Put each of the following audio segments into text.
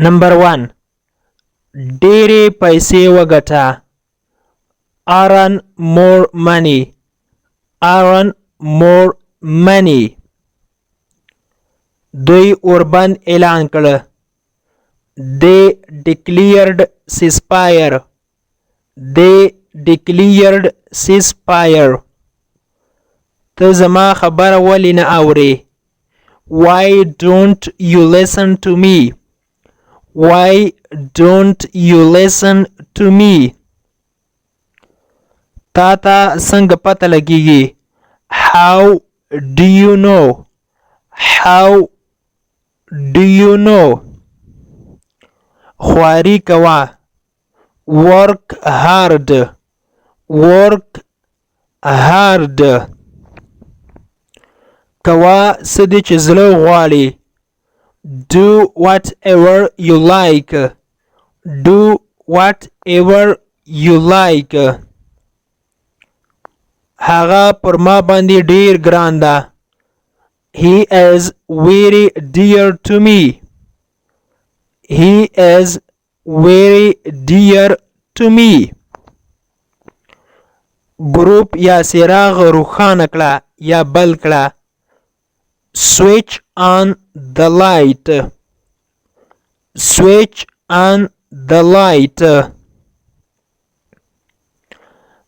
نمبر 1 ډېرې پیسې وګټه. earn more money. earn more money. دوی اوربند اعلان کړ. they declared ceasefire. they declared ceasefire. ته زما خبره ولې نه اورې؟ why don't you listen to me? why don't you listen to me? تا ته څنګه پته لګیږي؟ how do you know? how do you know? خواري کوه. work hard. work hard. کوه څه دې چې زړه غواړي. do whatever you like. do whatever you like. هغه پر ما باندې ډیر ګران ده. he is very dear to me. he is very dear to me. ګروپ یا څراغ روښانه کړه یا بل کړه. switch on the light. switch on the light.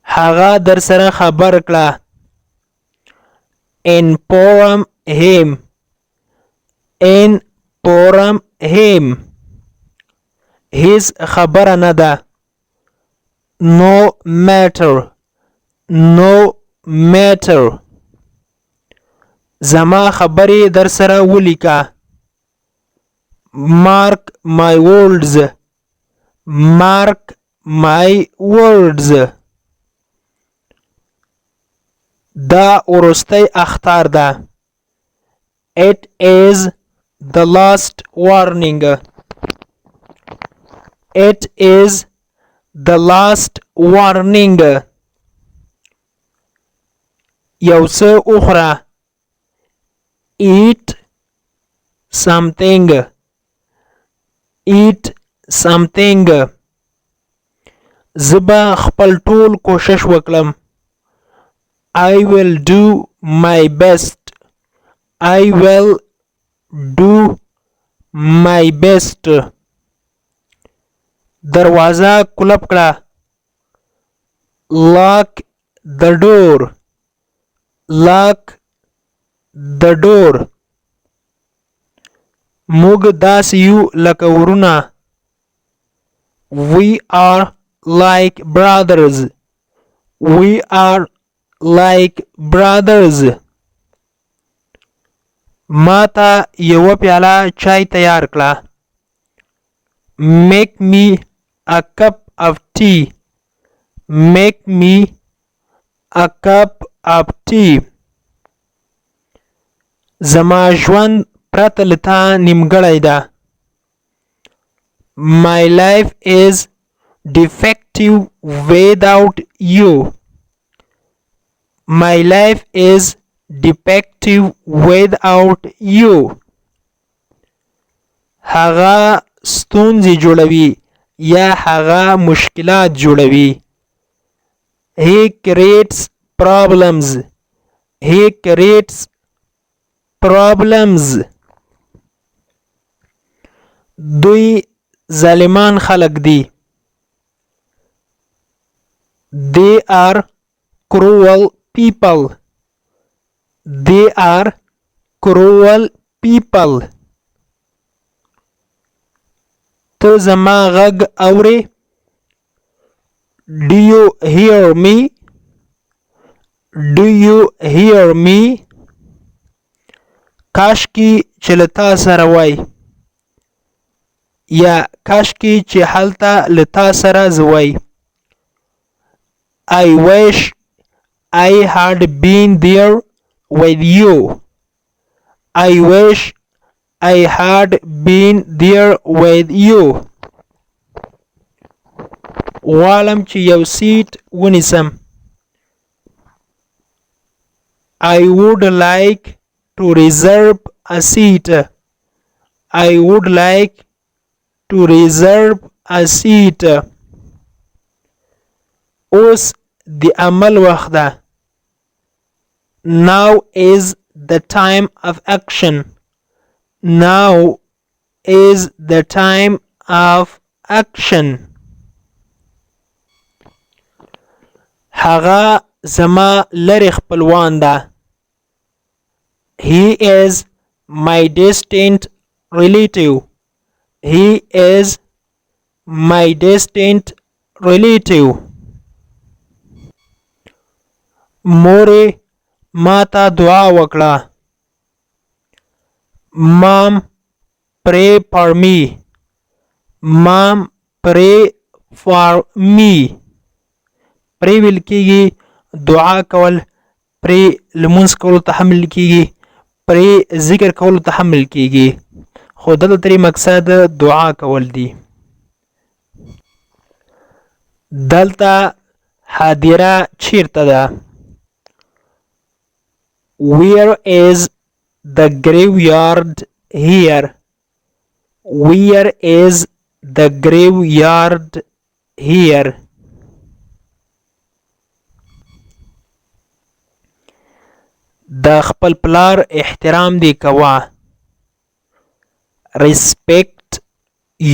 هغه در سره خبر کړه. inform him. inform him. هیڅ خبره نه ده. no matter. no matter. زما خبرې در سره ولیکه. mark my words. mark my words. دا وروستی اخطار ده. it is the last warning. it is the last warning. یو څه وخوره. eat something. eat something. زه به خپل ټول کوشش وکړم. I will do my best. I will do my best. دروازه کلپ کړه. lock the door. lock the door. موږ داسې یو لکه وروڼه. we are like brothers. we are like brothers. ما ته یوه پیاله چای تیار کړه. make me a cup of tea. make me a cup of tea. زما ژوند پرته له تا نیمګړی ده. my life is defective without you. my life is defective without you. هغه ستونزې جوړوي یا هغه مشکلات جوړوي. he creates problems. he creates problems. دوی ظالمان خلق دي. they are cruel people. they are cruel people. ته زما غږ اورې؟ do you hear me? do you hear me? کاشکي چې له تا سره وای یا کاشکي چې هلته له تا سره زه وای. I wish I had been there with you. I wish I had been there with you. غواړم چې یو سیټ ونیسم. I would like to reserve a seat. I would like to reserve a seat. اوس د عمل وخت ده. Now is the time of action. Now is the time of action. هغه زما لرې خپلوان ده. He is my distant relative. He is my distant relative. مورې ما ته دعا وکړه. Mom, pray for me. Mom, pray for me. پری ویل کېږي دعا کول، پری لمونځ کولو ته هم ویل کېږي، پری ذکر کولو ته هم ویل کېږي، خو دلته ترې مقصد دعا کول دي. دلته حاضره چیرته ده؟ Where is the graveyard here? Where is the graveyard here? د خپل پلار احترام دی کوه. Respect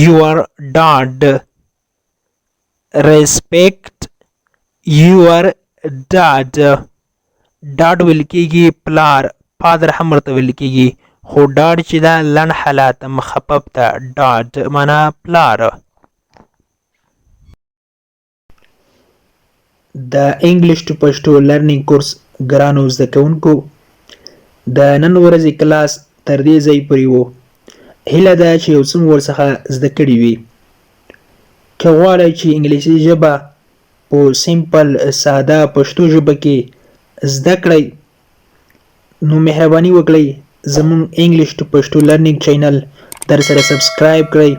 your dad. Respect your dad. ډاډ ویل کېږي پلار، فادر هم ورته ویل کېږي، خو ډاډ چې ده لنډ حالت مخفف ده. ډاډ معنا پلار. د انګلیش ټو پښتو لرنینګ کورس ګرانو زده کوونکو، د نن ورځې کلاس تر دې ځای پورې و. هیله ده چې یو څه مو ورڅخه زده کړي وي. که غواړئ چې انګلیسي ژبه په سمپل ساده پښتو ژبه کې زده کړئ، نو مهرباني وکړئ زموږ انګلیش ټو پښتو لرنینګ چینل در سره سبسکرایب کړئ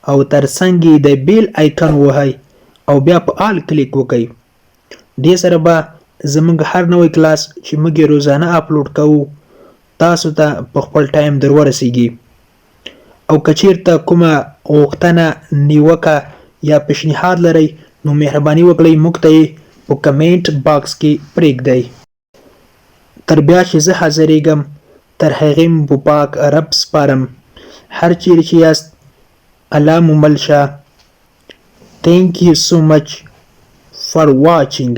او ترڅنګ یې د بیل آیکن ووهئ او بیا په آل کلیک وکړئ. دې سره به زموږ هر نوی کلاس چې موږ یې روزانه اپلوډ کوو تاسو ته په خپل ټایم در ورسیږي. او که چیرته کومه غوښتنه، نیوکه یا پیشنهاد لرئ نو مهرباني وکړئ موږ ته یې په کمنټ باکس کې پرېږدئ. تر بیا چې زه حاضرېږم تر هغې مو په پاک رب سپارم. هر چیرې چې یاست الله مو مل شه. Thank you so much for watching.